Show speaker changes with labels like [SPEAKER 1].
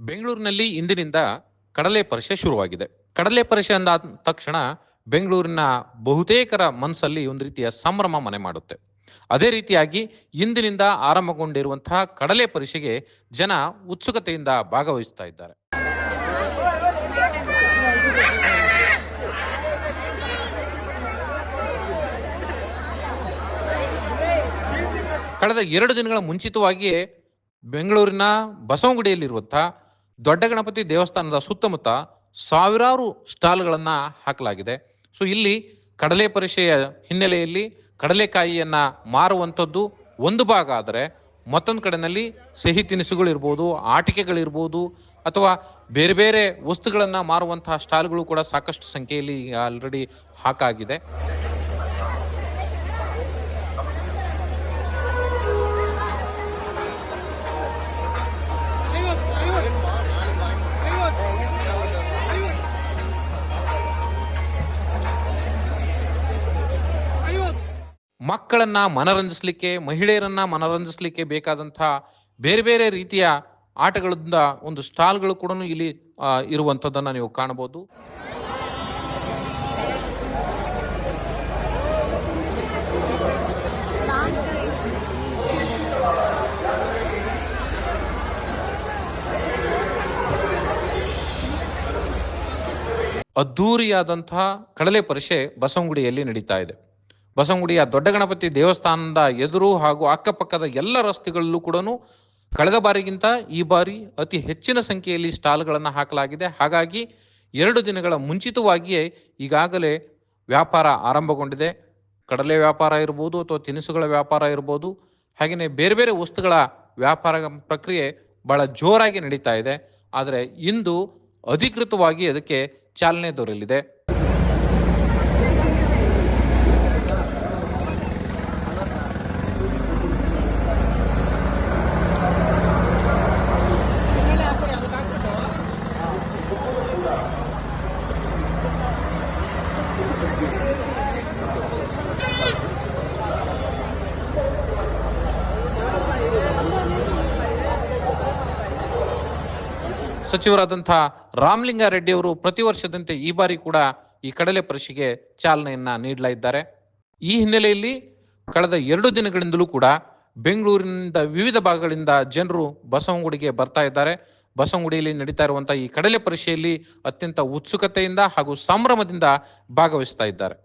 [SPEAKER 1] ಬೆಂಗಳೂರಿನಲ್ಲಿ ಇಂದಿನಿಂದ ಕಡಲೆ ಪರಿಷೆ ಶುರುವಾಗಿದೆ. ಕಡಲೆ ಪರಿಷೆ ಅಂದಾದ ತಕ್ಷಣ ಬೆಂಗಳೂರಿನ ಬಹುತೇಕರ ಮನಸ್ಸಲ್ಲಿ ಒಂದು ರೀತಿಯ ಸಂಭ್ರಮ ಮನೆ ಮಾಡುತ್ತೆ. ಅದೇ ರೀತಿಯಾಗಿ ಇಂದಿನಿಂದ ಆರಂಭಗೊಂಡಿರುವಂತಹ ಕಡಲೆ ಪರಿಷೆಗೆ ಜನ ಉತ್ಸುಕತೆಯಿಂದ ಭಾಗವಹಿಸ್ತಾ ಇದ್ದಾರೆ. ಕಳೆದ 2 ದಿನಗಳ ಮುಂಚಿತವಾಗಿಯೇ ಬೆಂಗಳೂರಿನ ಬಸವನಗುಡಿಯಲ್ಲಿರುವಂತಹ ದೊಡ್ಡ ಗಣಪತಿ ದೇವಸ್ಥಾನದ ಸುತ್ತಮುತ್ತ ಸಾವಿರಾರು ಸ್ಟಾಲ್ಗಳನ್ನು ಹಾಕಲಾಗಿದೆ. ಸೊ ಇಲ್ಲಿ ಕಡಲೆ ಪರಿಷೆಯ ಹಿನ್ನೆಲೆಯಲ್ಲಿ ಕಡಲೆಕಾಯಿಯನ್ನ ಮಾರುವಂಥದ್ದು ಒಂದು ಭಾಗ ಆದರೆ, ಮತ್ತೊಂದು ಕಡೆಯಲ್ಲಿ ಸಿಹಿ ತಿನಿಸುಗಳಿರ್ಬೋದು, ಆಟಿಕೆಗಳಿರ್ಬೋದು, ಅಥವಾ ಬೇರೆ ಬೇರೆ ವಸ್ತುಗಳನ್ನು ಮಾರುವಂತಹ ಸ್ಟಾಲ್ಗಳು ಕೂಡ ಸಾಕಷ್ಟು ಸಂಖ್ಯೆಯಲ್ಲಿ ಆಲ್ರೆಡಿ ಹಾಕಾಗಿದೆ. ಮಕ್ಕಳನ್ನ ಮನರಂಜಿಸಲಿಕ್ಕೆ, ಮಹಿಳೆಯರನ್ನ ಮನರಂಜಿಸಲಿಕ್ಕೆ ಬೇಕಾದಂತಹ ಬೇರೆ ಬೇರೆ ರೀತಿಯ ಆಟಗಳಿಂದ ಒಂದು ಸ್ಟಾಲ್ಗಳು ಕೂಡ ಇಲ್ಲಿ ಇರುವಂಥದ್ದನ್ನು ನೀವು ಕಾಣಬಹುದು. ಅದ್ದೂರಿಯಾದಂತಹ ಕಡಲೆ ಪರಿಷೆ ಬಸವನಗುಡಿಯಲ್ಲಿ ನಡೀತಾ ಇದೆ. ಬಸವನಗುಡಿಯ ದೊಡ್ಡ ಗಣಪತಿ ದೇವಸ್ಥಾನದ ಎದುರು ಹಾಗೂ ಅಕ್ಕಪಕ್ಕದ ಎಲ್ಲ ರಸ್ತೆಗಳಲ್ಲೂ ಕೂಡ ಕಳೆದ ಬಾರಿಗಿಂತ ಈ ಬಾರಿ ಅತಿ ಹೆಚ್ಚಿನ ಸಂಖ್ಯೆಯಲ್ಲಿ ಸ್ಟಾಲ್ಗಳನ್ನು ಹಾಕಲಾಗಿದೆ. ಹಾಗಾಗಿ 2 ದಿನಗಳ ಮುಂಚಿತವಾಗಿಯೇ ಈಗಾಗಲೇ ವ್ಯಾಪಾರ ಆರಂಭಗೊಂಡಿದೆ. ಕಡಲೆ ವ್ಯಾಪಾರ ಇರ್ಬೋದು, ಅಥವಾ ತಿನಿಸುಗಳ ವ್ಯಾಪಾರ ಇರ್ಬೋದು, ಹಾಗೆಯೇ ಬೇರೆ ಬೇರೆ ವಸ್ತುಗಳ ವ್ಯಾಪಾರ ಪ್ರಕ್ರಿಯೆ ಬಹಳ ಜೋರಾಗಿ ನಡೀತಾ ಇದೆ. ಆದರೆ ಇಂದು ಅಧಿಕೃತವಾಗಿ ಅದಕ್ಕೆ ಚಾಲನೆ ದೊರೆಯಲಿದೆ. ಸಚಿವರಾದಂತಹ ರಾಮಲಿಂಗಾರೆಡ್ಡಿ ಅವರು ಪ್ರತಿ ವರ್ಷದಂತೆ ಈ ಬಾರಿ ಕೂಡ ಈ ಕಡಲೆ ಪರಿಷೆಗೆ ಚಾಲನೆಯನ್ನ ನೀಡಲಿದ್ದಾರೆ. ಈ ಹಿನ್ನೆಲೆಯಲ್ಲಿ ಕಳೆದ 2 ದಿನಗಳಿಂದಲೂ ಕೂಡ ಬೆಂಗಳೂರಿನಿಂದ ವಿವಿಧ ಭಾಗಗಳಿಂದ ಜನರು ಬಸವನಗುಡಿಗೆ ಬರ್ತಾ ಇದ್ದಾರೆ. ಬಸವನಗುಡಿಯಲ್ಲಿ ನಡೀತಾ ಇರುವಂತಹ ಈ ಕಡಲೆ ಪರಿಷೆಯಲ್ಲಿ ಅತ್ಯಂತ ಉತ್ಸುಕತೆಯಿಂದ ಹಾಗೂ ಸಂಭ್ರಮದಿಂದ ಭಾಗವಹಿಸ್ತಾ ಇದ್ದಾರೆ.